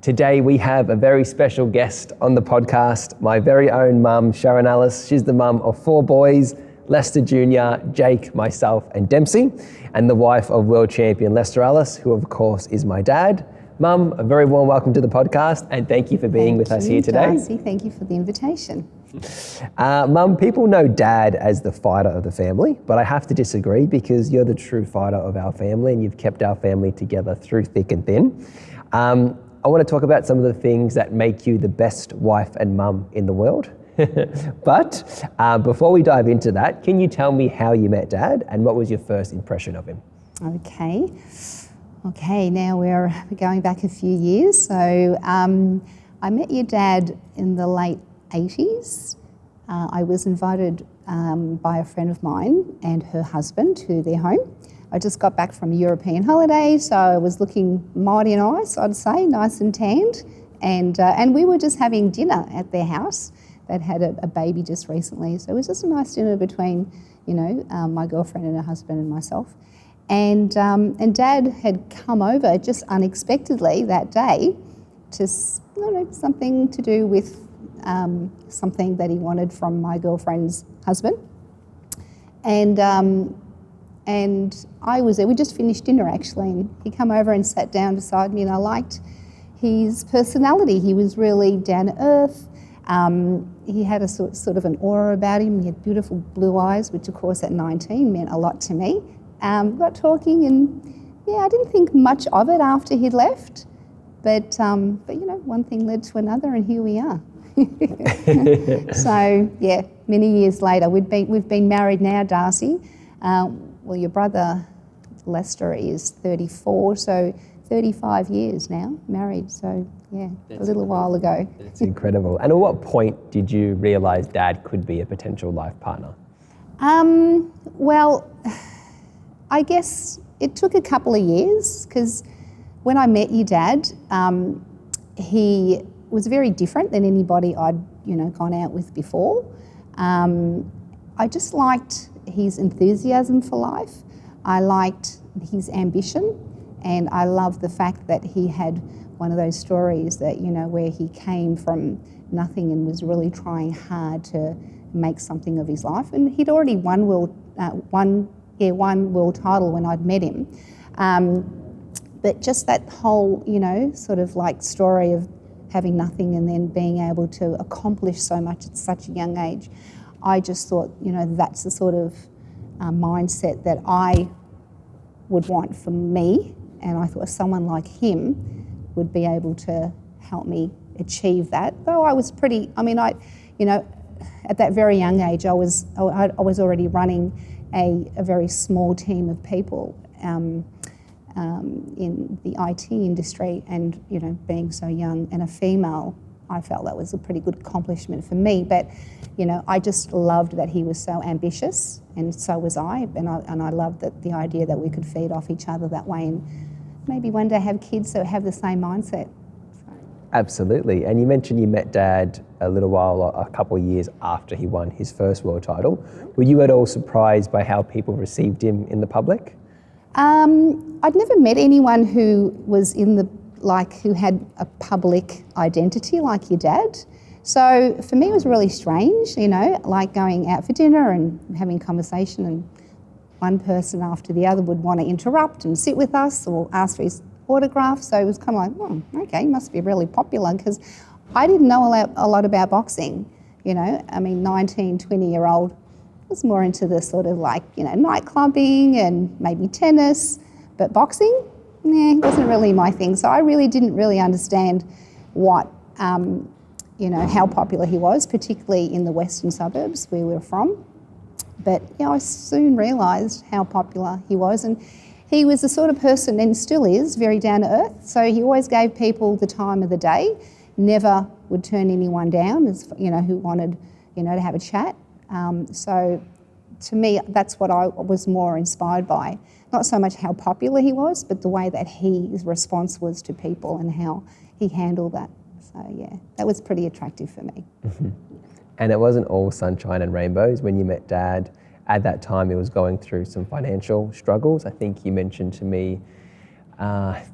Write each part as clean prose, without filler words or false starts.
Today we have a very special guest on the podcast, my very own mum, Sharon Ellis. She's the mum of 4 boys, Lester Jr., Jake, myself and Dempsey, and the wife of world champion Lester Ellis, who of course is my dad. Mum, a very warm welcome to the podcast and thank you for being with us here today. Darcy, thank you for the invitation. Mum, people know Dad as the fighter of the family, but I have to disagree because you're the true fighter of our family and you've kept our family together through thick and thin. I want to talk about some of the things that make you the best wife and mum in the world. But before we dive into that, can you tell me how you met Dad and what was your first impression of him? Okay, now we're going back a few years. So I met your dad in the late 80s. I was invited by a friend of mine and her husband to their home. I just got back from a European holiday, so I was looking mighty nice, I'd say, nice and tanned. And we were just having dinner at their house. They'd had a baby just recently, so it was just a nice dinner between, my girlfriend and her husband and myself. And Dad had come over just unexpectedly that day to, something to do with something that he wanted from my girlfriend's husband. And I was there. We just finished dinner actually, and he came over and sat down beside me, and I liked his personality. He was really down to earth. He had a sort of an aura about him. He had beautiful blue eyes, which of course at 19 meant a lot to me. Got talking, and I didn't think much of it after he'd left, but one thing led to another, and here we are. So many years later, we've been married now, Darcy. Well, your brother Lester is 34, so 35 years now married. So a little while ago. That's incredible. And at what point did you realise Dad could be a potential life partner? Well, I guess it took a couple of years, because when I met your dad, he was very different than anybody I'd gone out with before. I just liked his enthusiasm for life. I liked his ambition, and I loved the fact that he had one of those stories that where he came from nothing and was really trying hard to make something of his life. And he'd already won world title when I'd met him. But just that whole sort of like story of having nothing and then being able to accomplish so much at such a young age, I just thought, that's the sort of mindset that I would want for me, and I thought someone like him would be able to help me achieve that. Though I was pretty, at that very young age, I was already running a very small team of people in the IT industry, and being so young and a female, I felt that was a pretty good accomplishment for me. But I just loved that he was so ambitious, and so was I, and I loved the idea that we could feed off each other that way, and maybe one day have kids that have the same mindset. Absolutely. And you mentioned you met Dad a couple of years after he won his first world title. Were you at all surprised by how people received him in the public? I'd never met anyone who was who had a public identity like your dad. So for me it was really strange, like going out for dinner and having conversation, and one person after the other would want to interrupt and sit with us or ask for his autograph. So it was kind of like, okay, he must be really popular, because I didn't know a lot about boxing. 19, 20-year-old was more into the sort of night clubbing and maybe tennis, but boxing, wasn't really my thing. So I really didn't understand what, how popular he was, particularly in the western suburbs where we were from. But I soon realised how popular he was, and he was the sort of person, and still is, very down to earth. So he always gave people the time of the day, never would turn anyone down, who wanted, to have a chat. So to me, that's what I was more inspired by. Not so much how popular he was, but the way that his response was to people and how he handled that. So that was pretty attractive for me. And it wasn't all sunshine and rainbows when you met Dad. At that time, he was going through some financial struggles. I think you mentioned to me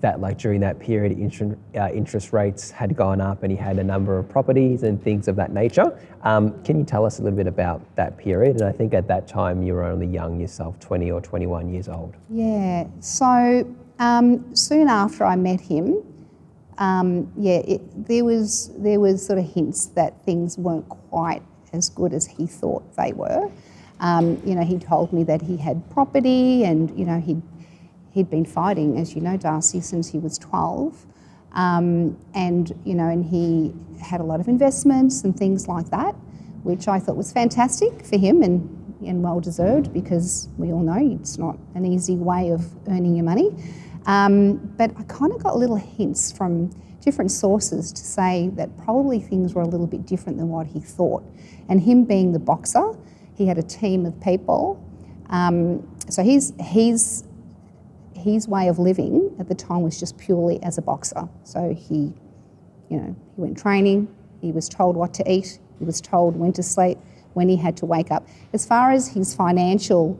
that like during that period interest rates had gone up and he had a number of properties and things of that nature. Can you tell us a little bit about that period? And I think at that time you were only young yourself, 20 or 21 years old. Yeah, so soon after I met him, there was sort of hints that things weren't quite as good as he thought they were. He told me that he had property and, he'd been fighting, as you know, Darcy, since he was 12. And he had a lot of investments and things like that, which I thought was fantastic for him and well-deserved, because we all know it's not an easy way of earning your money. But I kind of got little hints from different sources to say that probably things were a little bit different than what he thought. And him being the boxer, he had a team of people. So his way of living at the time was just purely as a boxer. So he went training, he was told what to eat, he was told when to sleep, when he had to wake up. As far as his financial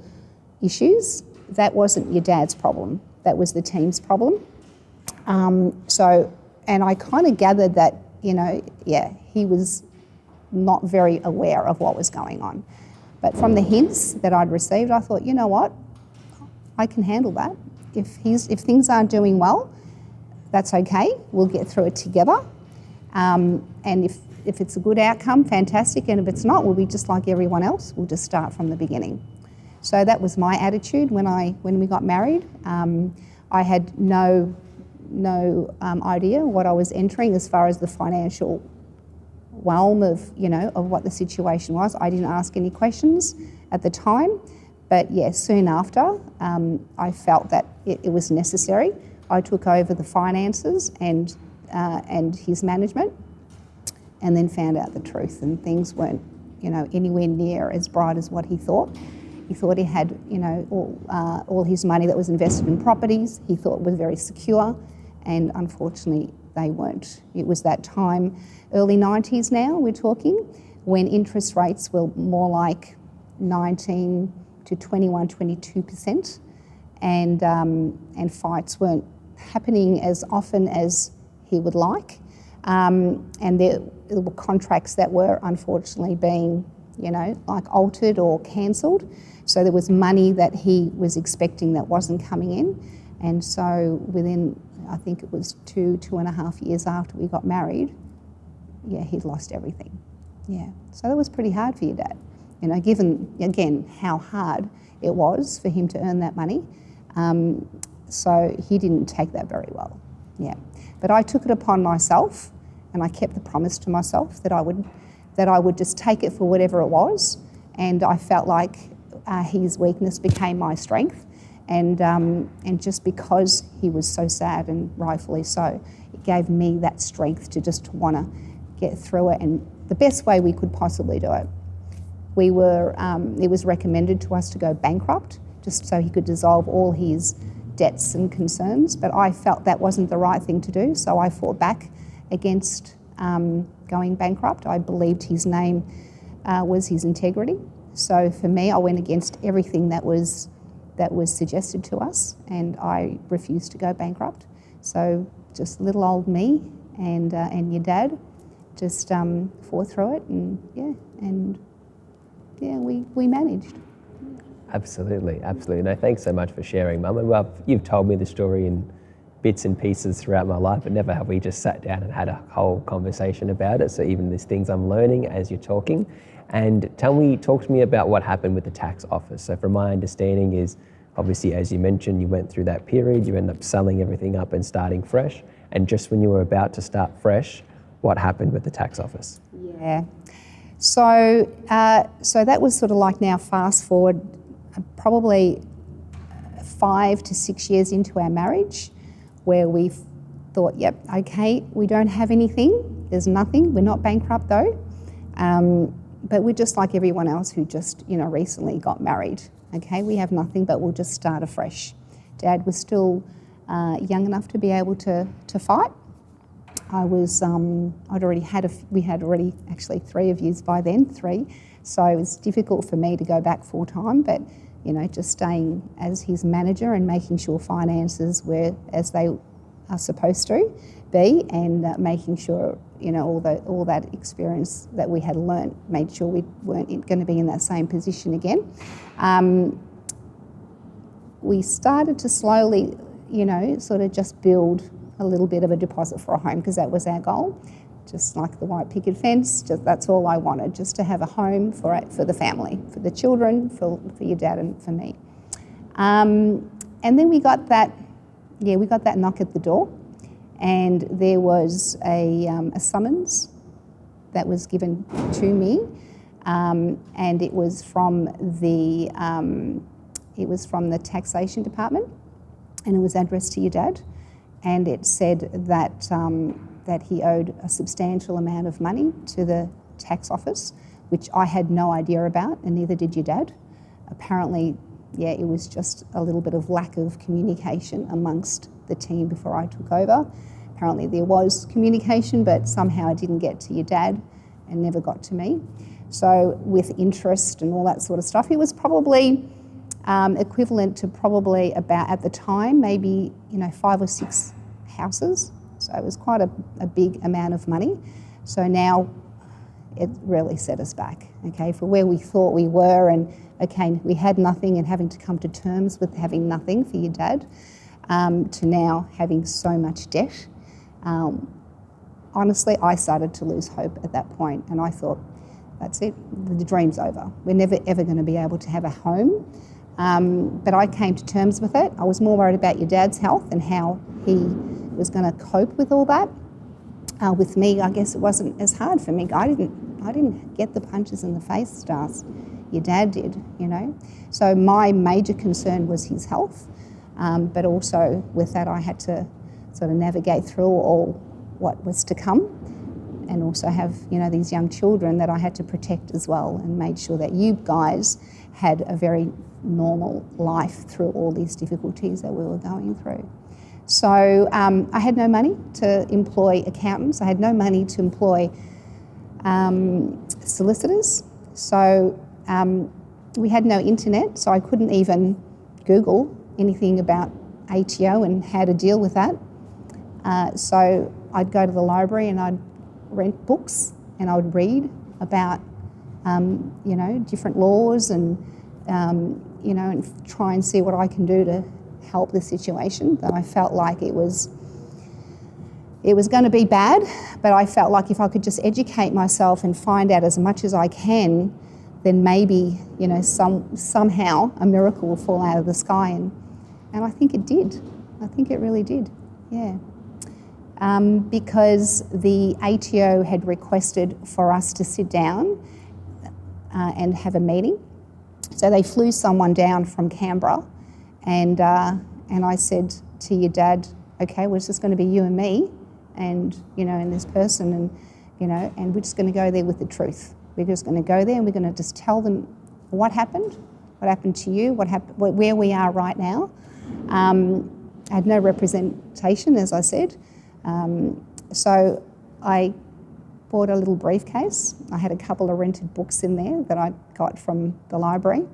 issues, that wasn't your dad's problem, that was the team's problem. And I kind of gathered that, he was not very aware of what was going on. But from the hints that I'd received, I thought, you know what, I can handle that. If things aren't doing well, that's okay. We'll get through it together. And if it's a good outcome, fantastic. And if it's not, we'll be just like everyone else. We'll just start from the beginning. So that was my attitude when we got married. I had no idea what I was entering as far as the financial realm of what the situation was. I didn't ask any questions at the time. But yes, soon after, I felt that it was necessary. I took over the finances and his management, and then found out the truth. And things weren't, anywhere near as bright as what he thought. He thought he had, all his money that was invested in properties. He thought was very secure, and unfortunately, they weren't. It was that time, early 90s now. We're talking, when interest rates were more like 19 to 21, 22%, and fights weren't happening as often as he would like, and there were contracts that were unfortunately being, altered or cancelled. So there was money that he was expecting that wasn't coming in, and so within, I think it was 2.5 years after we got married, he'd lost everything. So that was pretty hard for your dad. Given, again, how hard it was for him to earn that money. So he didn't take that very well, But I took it upon myself, and I kept the promise to myself that I would just take it for whatever it was, and I felt like his weakness became my strength, and just because he was so sad, and rightfully so, it gave me that strength to just want to get through it, and the best way we could possibly do it. It was recommended to us to go bankrupt, just so he could dissolve all his debts and concerns, but I felt that wasn't the right thing to do, so I fought back against going bankrupt. I believed his name was his integrity. So for me, I went against everything that was suggested to us, and I refused to go bankrupt. So just little old me and your dad just fought through it, and we managed. Absolutely. No, thanks so much for sharing, Mum. And well, you've told me the story in bits and pieces throughout my life, but never have we just sat down and had a whole conversation about it. So even there's things I'm learning as you're talking. And talk to me about what happened with the tax office. So from my understanding is, obviously, as you mentioned, you went through that period, you ended up selling everything up and starting fresh. And just when you were about to start fresh, what happened with the tax office? So that was sort of like, now fast forward probably 5 to 6 years into our marriage, where we thought, yep, okay, we don't have anything, there's nothing, we're not bankrupt though, but we're just like everyone else who just, recently got married. Okay, we have nothing, but we'll just start afresh. Dad was still young enough to be able to fight. We had already actually 3 of yous by then, 3. So it was difficult for me to go back full time, but just staying as his manager and making sure finances were as they are supposed to be, and making sure, all that experience that we had learnt, made sure we weren't going to be in that same position again. We started to slowly, sort of just build a little bit of a deposit for a home, because that was our goal. Just like the white picket fence, that's all I wanted, just to have a home for the family, for the children, for your dad and for me. And then we got that knock at the door, and there was a summons that was given to me, and it was from the taxation department, and it was addressed to your dad, and it said that that he owed a substantial amount of money to the tax office, which I had no idea about, and neither did your dad. Apparently, it was just a little bit of lack of communication amongst the team before I took over. Apparently there was communication, but somehow it didn't get to your dad and never got to me. So with interest and all that sort of stuff, it was probably equivalent to probably about, at the time, maybe 5 or 6 houses. So it was quite a big amount of money. So now it really set us back, okay, for where we thought we were, and okay, we had nothing and having to come to terms with having nothing for your dad, to now having so much debt. Honestly, I started to lose hope at that point, and I thought, that's it, the dream's over. We're never ever going to be able to have a home. But I came to terms with it. I was more worried about your dad's health and how he was going to cope with all that. With me, I guess it wasn't as hard for me. I didn't get the punches in the face, Stars. Your dad did, So my major concern was his health, but also with that I had to sort of navigate through all what was to come, and also have, these young children that I had to protect as well, and made sure that you guys had a very normal life through all these difficulties that we were going through. So I had no money to employ accountants. I had no money to employ solicitors. So we had no internet, so I couldn't even Google anything about ATO and how to deal with that. So I'd go to the library and I'd rent books and I would read about, different laws and, and try and see what I can do to help the situation. That I felt like it was going to be bad, but I felt like if I could just educate myself and find out as much as I can, then maybe, somehow a miracle will fall out of the sky. And I think it did. I think it really did, yeah. Because the ATO had requested for us to sit down and have a meeting. So they flew someone down from Canberra, and I said to your dad, okay, well, it's just going to be you and me and, and this person, and we're just going to go there with the truth. We're just going to go there and we're going to just tell them what happened to you, where we are right now. I had no representation, as I said. So I bought a little briefcase. I had a couple of rented books in there that I got from the library,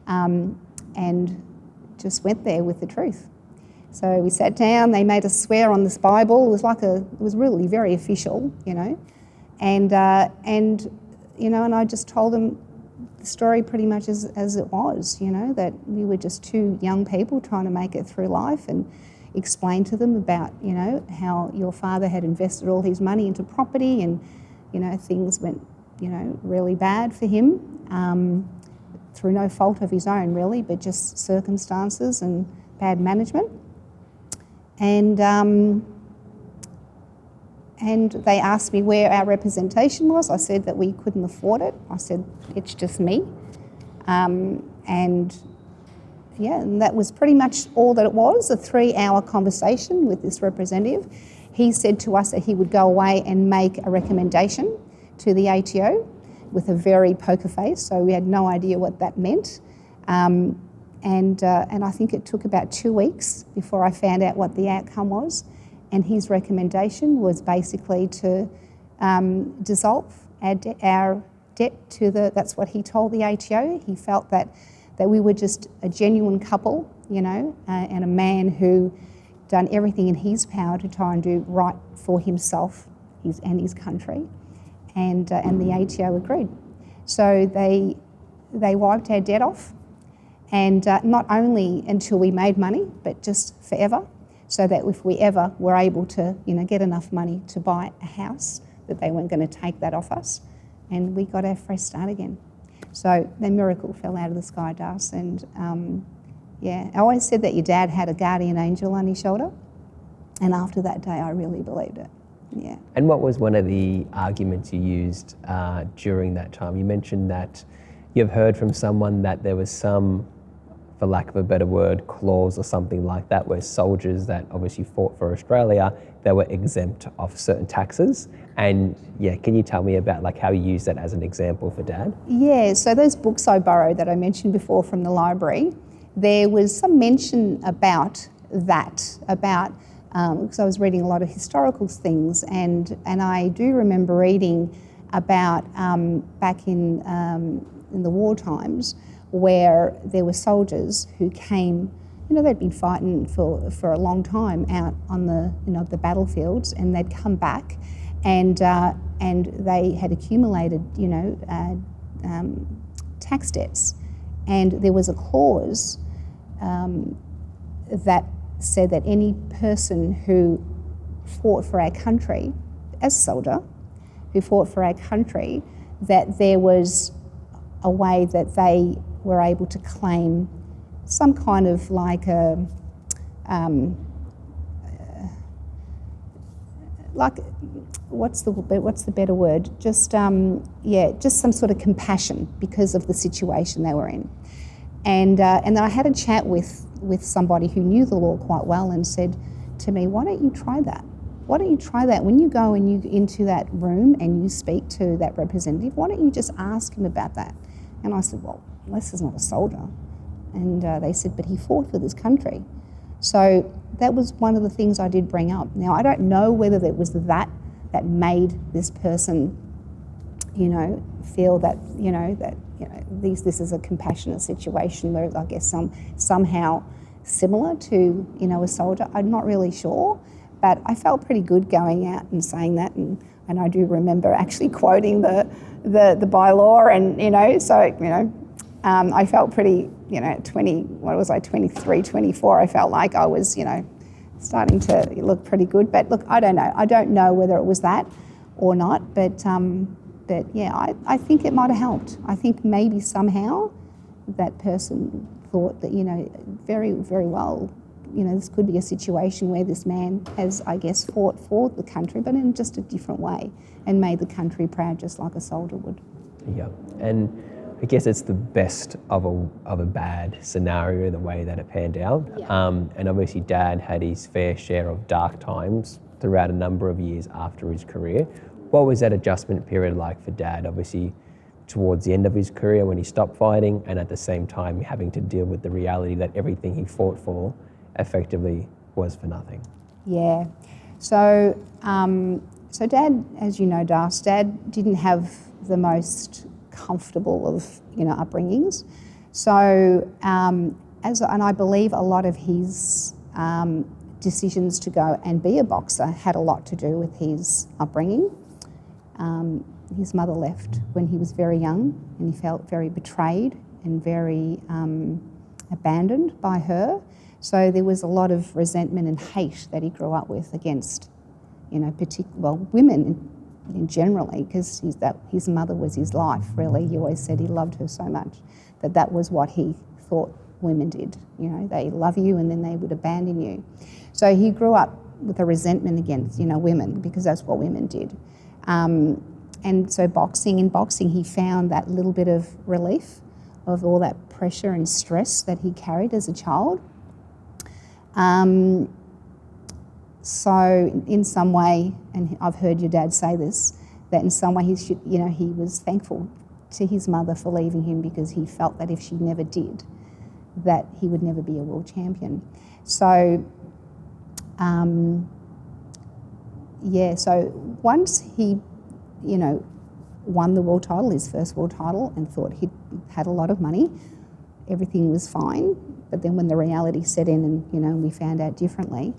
and just went there with the truth. So we sat down, they made us swear on this Bible. It was really very official, and I just told them the story pretty much as it was, that we were just two young people trying to make it through life, and explain to them about, how your father had invested all his money into property, and, things went, really bad for him, through no fault of his own really, but just circumstances and bad management. And they asked me where our representation was. I said that we couldn't afford it. I said, it's just me. And that was pretty much all that it was, a 3-hour conversation with this representative. He said to us that he would go away and make a recommendation to the ATO with a very poker face, so we had no idea what that meant. And I think it took about 2 weeks before I found out what the outcome was. And his recommendation was basically to dissolve our debt to that's what he told the ATO. He felt that that we were just a genuine couple, you know, and a man who done everything in his power to try and do right for himself and his country, and the ATO agreed. So they wiped our debt off, and not only until we made money, but just forever, so that if we ever were able to, you know, get enough money to buy a house, that they weren't going to take that off us, and we got our fresh start again. So the miracle fell out of the sky, Das, and I always said that your dad had a guardian angel on his shoulder, and after that day I really believed it, yeah. And what was one of the arguments you used during that time? You mentioned that you've heard from someone that there was some, for lack of a better word, clause or something like that, where soldiers that obviously fought for Australia, they were exempt of certain taxes. And yeah, can you tell me about like how you use that as an example for Dad? Yeah, so those books I borrowed that I mentioned before from the library, there was some mention about that, because I was reading a lot of historical things, and I do remember reading about back in the war times, where there were soldiers who came, you know, they'd been fighting for a long time out on the, you know, the battlefields, and they'd come back, and they had accumulated, you know, tax debts, and there was a clause that said that any person who fought for our country, as a soldier, who fought for our country, that there was a way that they were able to claim some kind of like a, like, what's the better word? Just just some sort of compassion because of the situation they were in. And then I had a chat with somebody who knew the law quite well and said to me, why don't you try that? Why don't you try that? When you go and you into that room and you speak to that representative, why don't you just ask him about that? And I said, well, Lester's not a soldier. And they said, but he fought for this country. So that was one of the things I did bring up. Now, I don't know whether it was that made this person, you know, feel that, this is a compassionate situation, whereas I guess somehow similar to, you know, a soldier. I'm not really sure, but I felt pretty good going out and saying that, and I do remember actually quoting the bylaw, and, you know, so, you know, I felt pretty, you know, 23, 24, I felt like I was, you know, starting to look pretty good. But look, I don't know. I don't know whether it was that or not, but yeah, I think it might have helped. I think maybe somehow that person thought that, you know, very, very well, you know, this could be a situation where this man has, I guess, fought for the country, but in just a different way, and made the country proud just like a soldier would. Yeah, and I guess it's the best of a bad scenario, the way that it panned out. Yeah. And obviously Dad had his fair share of dark times throughout a number of years after his career. What was that adjustment period like for Dad, obviously towards the end of his career when he stopped fighting, and at the same time having to deal with the reality that everything he fought for effectively was for nothing? Yeah, so Dad, as you know, Das, Dad didn't have the most comfortable of, you know, upbringings. So and I believe a lot of his decisions to go and be a boxer had a lot to do with his upbringing. His mother left when he was very young, and he felt very betrayed and very abandoned by her. So there was a lot of resentment and hate that he grew up with against, you know, women in generally, because his mother was his life, really. He always said he loved her so much that was what he thought women did. You know, they love you and then they would abandon you. So he grew up with a resentment against, you know, women, because that's what women did. And so in boxing he found that little bit of relief of all that pressure and stress that he carried as a child. So in some way, and I've heard your dad say this, that in some way he was thankful to his mother for leaving him, because he felt that if she never did, that he would never be a world champion. So so once he, you know, won the world title, his first world title, and thought he'd had a lot of money, everything was fine. But then when the reality set in and, we found out differently,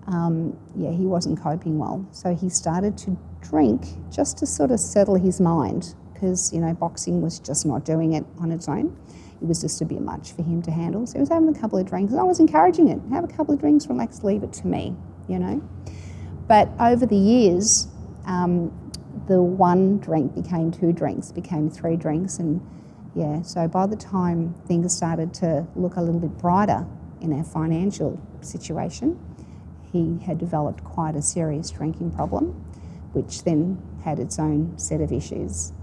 he wasn't coping well. So he started to drink just to sort of settle his mind because, boxing was just not doing it on its own. It was just a bit much for him to handle. So he was having a couple of drinks and I was encouraging it. Have a couple of drinks, relax, leave it to me, But over the years, the one drink became 2 drinks, became 3 drinks. And so by the time things started to look a little bit brighter in our financial situation, he had developed quite a serious drinking problem, which then had its own set of issues.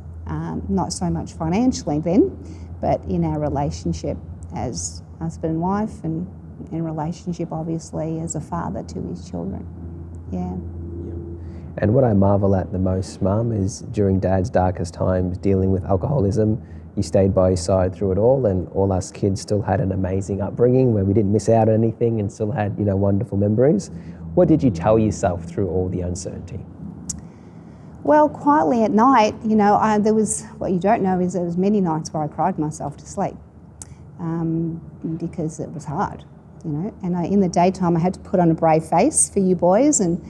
Not so much financially then, but in our relationship as husband and wife, and in relationship obviously as a father to his children. Yeah. And what I marvel at the most, Mum, is during Dad's darkest times dealing with alcoholism, you stayed by his side through it all, and all us kids still had an amazing upbringing where we didn't miss out on anything and still had, wonderful memories. What did you tell yourself through all the uncertainty? Well, quietly at night, there was, what you don't know is there was many nights where I cried myself to sleep because it was hard, and in the daytime I had to put on a brave face for you boys, and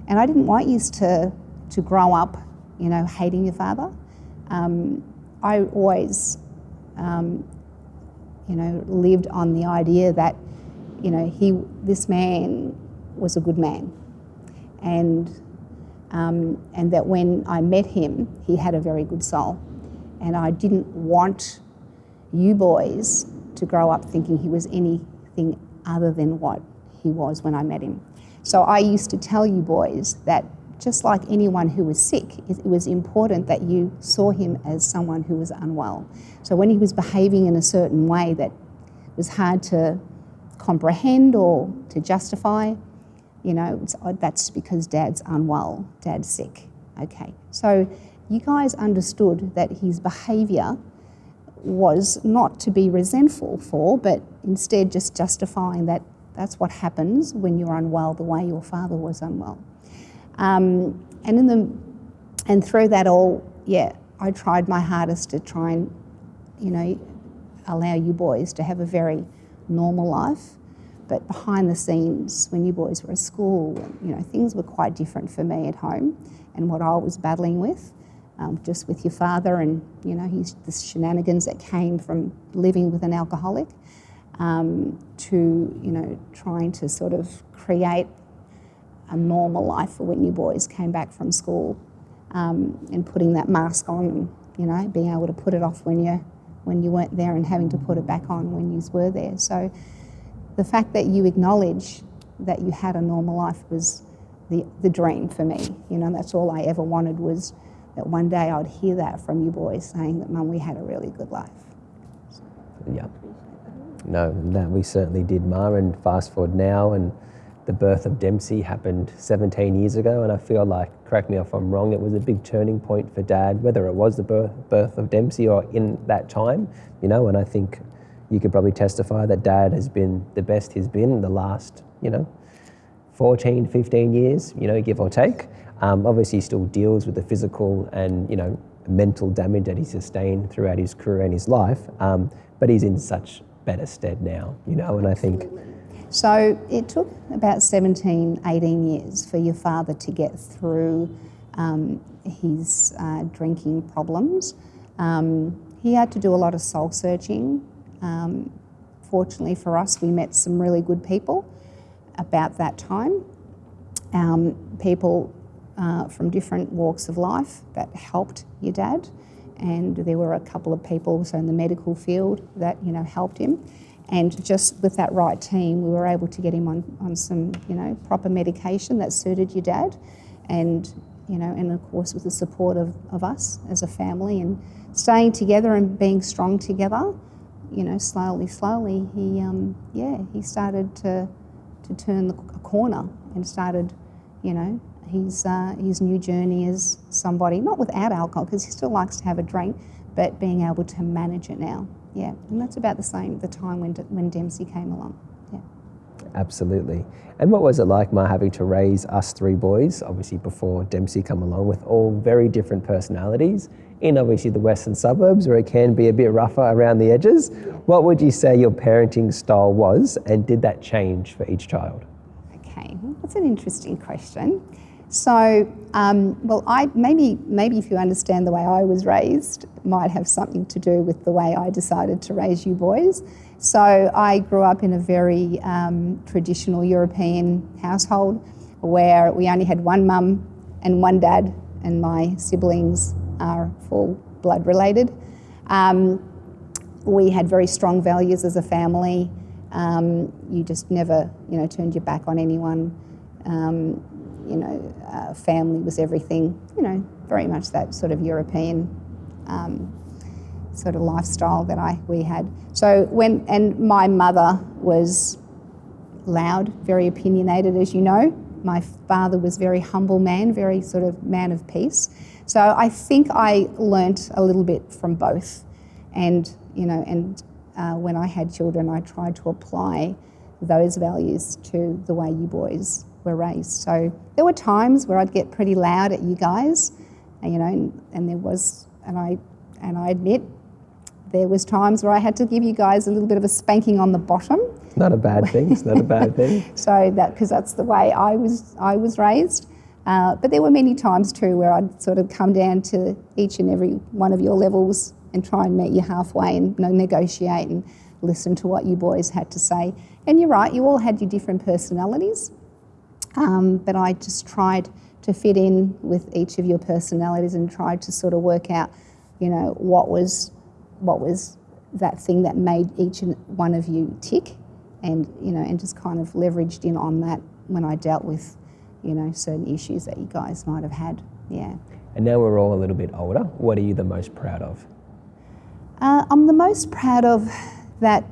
I didn't want you to grow up, hating your father. I always, lived on the idea that, this man was a good man, and that when I met him, he had a very good soul, and I didn't want you boys to grow up thinking he was anything other than what he was when I met him. So I used to tell you boys that just like anyone who was sick, it was important that you saw him as someone who was unwell. So when he was behaving in a certain way that was hard to comprehend or to justify, that's because Dad's unwell, Dad's sick. Okay, so you guys understood that his behaviour was not to be resentful for, but instead just justifying that that's what happens when you're unwell, the way your father was unwell. And through that all, I tried my hardest to try and, allow you boys to have a very normal life. But behind the scenes, when you boys were at school, things were quite different for me at home and what I was battling with, just with your father and, the shenanigans that came from living with an alcoholic, to, trying to sort of create a normal life for when you boys came back from school, and putting that mask on and, being able to put it off when you weren't there and having to put it back on when you were there. So the fact that you acknowledge that you had a normal life was the dream for me. That's all I ever wanted, was that one day I'd hear that from you boys saying that, Mum, we had a really good life. Yeah. No, that we certainly did, Ma, and fast forward now, and the birth of Dempsey happened 17 years ago, and I feel like, correct me if I'm wrong, it was a big turning point for Dad, whether it was the birth of Dempsey or in that time, and I think you could probably testify that Dad has been the best he's been in the last, 14, 15 years, give or take. Obviously he still deals with the physical and, mental damage that he sustained throughout his career and his life, but he's in such better stead now, and I think... So it took about 17, 18 years for your father to get through his drinking problems. He had to do a lot of soul searching. Fortunately for us, we met some really good people about that time. People from different walks of life that helped your dad, and there were a couple of people also in the medical field that helped him. And just with that right team, we were able to get him on some, proper medication that suited your dad. And, and of course with the support of us as a family and staying together and being strong together, slowly, he started to turn a corner and started, his new journey as somebody, not without alcohol, because he still likes to have a drink, but being able to manage it now. Yeah, and that's about the time when Dempsey came along. Yeah. Absolutely. And what was it like, Ma, having to raise us three boys, obviously before Dempsey come along, with all very different personalities in obviously the western suburbs where it can be a bit rougher around the edges? What would you say your parenting style was, and did that change for each child? Okay, that's an interesting question. So, well, maybe if you understand the way I was raised, might have something to do with the way I decided to raise you boys. So I grew up in a very traditional European household where we only had one mum and one dad, and my siblings are full blood related. We had very strong values as a family. You just never, turned your back on anyone. Family was everything, very much that sort of European sort of lifestyle that we had. So and my mother was loud, very opinionated, as you know. My father was very humble man, very sort of man of peace. So I think I learnt a little bit from both. And, when I had children, I tried to apply those values to the way you boys were raised. So there were times where I'd get pretty loud at you guys, and there was, and I admit, there was times where I had to give you guys a little bit of a spanking on the bottom. It's not a bad thing. It's not a bad thing. So because that's the way I was raised. But there were many times too where I'd sort of come down to each and every one of your levels and try and meet you halfway and negotiate and listen to what you boys had to say. And you're right, you all had your different personalities. But I just tried to fit in with each of your personalities and tried to sort of work out, what was that thing that made each and one of you tick, and and just kind of leveraged in on that when I dealt with, certain issues that you guys might have had. Yeah. And now we're all a little bit older. What are you the most proud of? I'm the most proud of that.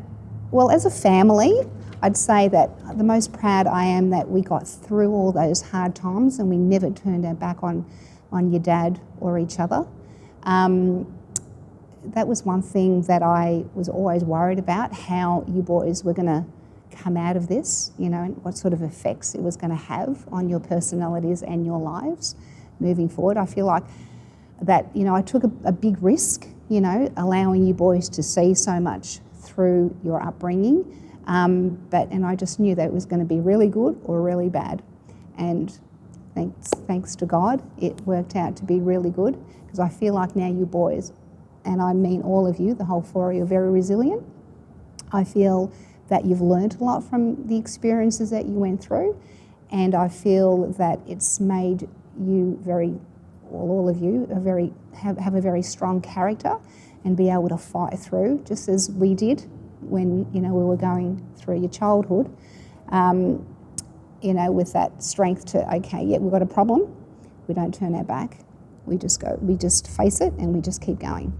Well, as a family, I'd say that the most proud I am that we got through all those hard times and we never turned our back on your dad or each other. That was one thing that I was always worried about, how you boys were going to come out of this, and what sort of effects it was going to have on your personalities and your lives moving forward. I feel like that, I took a big risk, allowing you boys to see so much through your upbringing. And I just knew that it was going to be really good or really bad. And thanks to God, it worked out to be really good, because I feel like now you boys, and I mean all of you, the whole four of you, are very resilient. I feel that you've learnt a lot from the experiences that you went through, and I feel that it's made you all of you, have a very strong character and be able to fight through, just as we did when we were going through your childhood, with that strength to, okay, yeah, we've got a problem, we don't turn our back, we just face it and we just keep going.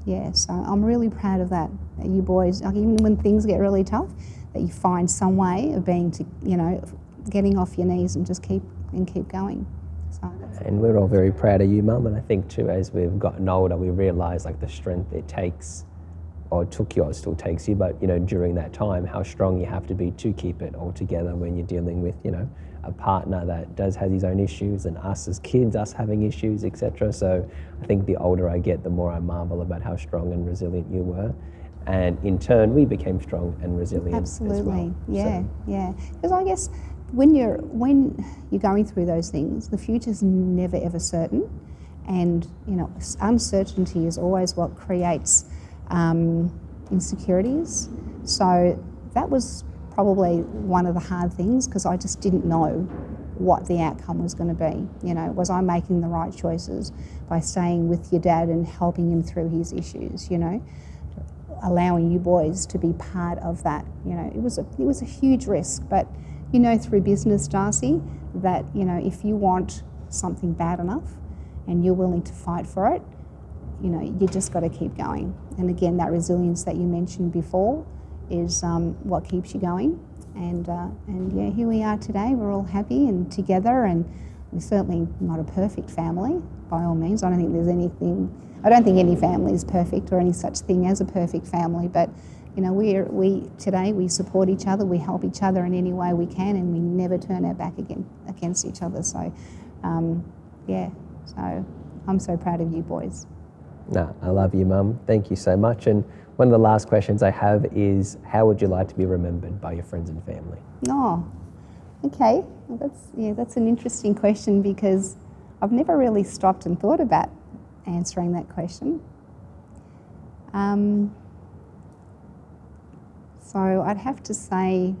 Yeah, so I'm really proud of that you boys, like, even when things get really tough, that you find some way of getting off your knees and just keep going. So and we're all very proud of you, Mum, and I think too, as we've gotten older, we realise like the strength it takes, or it took you, or it still takes you, but during that time, how strong you have to be to keep it all together when you're dealing with a partner that has his own issues, and us as kids, us having issues, etc. So I think the older I get, the more I marvel about how strong and resilient you were, and in turn we became strong and resilient. Absolutely. As well. Yeah, so. Yeah. Because I guess when you're going through those things, the future's never ever certain, and uncertainty is always what creates insecurities. So that was probably one of the hard things, because I just didn't know what the outcome was going to be. Was I making the right choices by staying with your dad and helping him through his issues? Allowing you boys to be part of that. It was a huge risk, but through business, Darcy, that if you want something bad enough and you're willing to fight for it, you just got to keep going. And again, that resilience that you mentioned before is what keeps you going. And yeah, here we are today. We're all happy and together, and we're certainly not a perfect family by all means. I don't think any family is perfect or any such thing as a perfect family, but You know, today we support each other, we help each other in any way we can, and we never turn our back against each other. So, yeah, so I'm so proud of you boys. No, I love you, Mum. Thank you so much. And one of the last questions I have is, how would you like to be remembered by your friends and family? Oh, okay. Well, that's an interesting question, because I've never really stopped and thought about answering that question. So I'd have to say,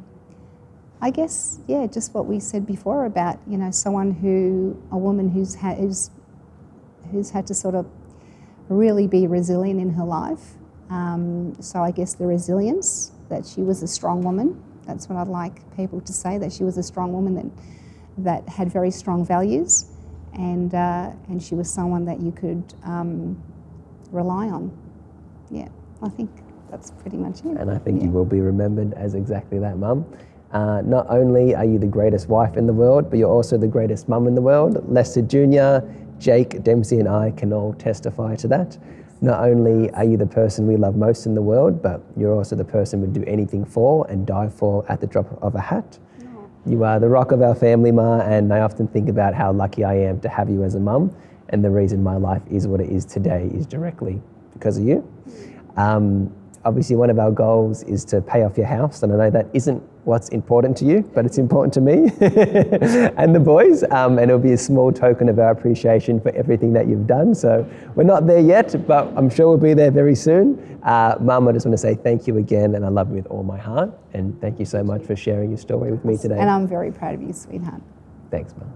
I guess, yeah, just what we said before about, you know, a woman who's had to sort of really be resilient in her life. So I guess the resilience, that she was a strong woman. That's what I'd like people to say, that she was a strong woman that had very strong values, and she was someone that you could rely on. Yeah, I think that's pretty much it. And I think you will be remembered as exactly that, Mum. Not only are you the greatest wife in the world, but you're also the greatest mum in the world. Lester Jr., Jake, Dempsey and I can all testify to that. Not only are you the person we love most in the world, but you're also the person we'd do anything for and die for at the drop of a hat. You are the rock of our family, Ma, and I often think about how lucky I am to have you as a mum, and the reason my life is what it is today is directly because of you. Obviously, one of our goals is to pay off your house, and I know that isn't what's important to you, but it's important to me and the boys, and it'll be a small token of our appreciation for everything that you've done. So we're not there yet, but I'm sure we'll be there very soon. Mum, I just want to say thank you again, and I love you with all my heart, and thank you so much for sharing your story with me today. And I'm very proud of you, sweetheart. Thanks, Mum.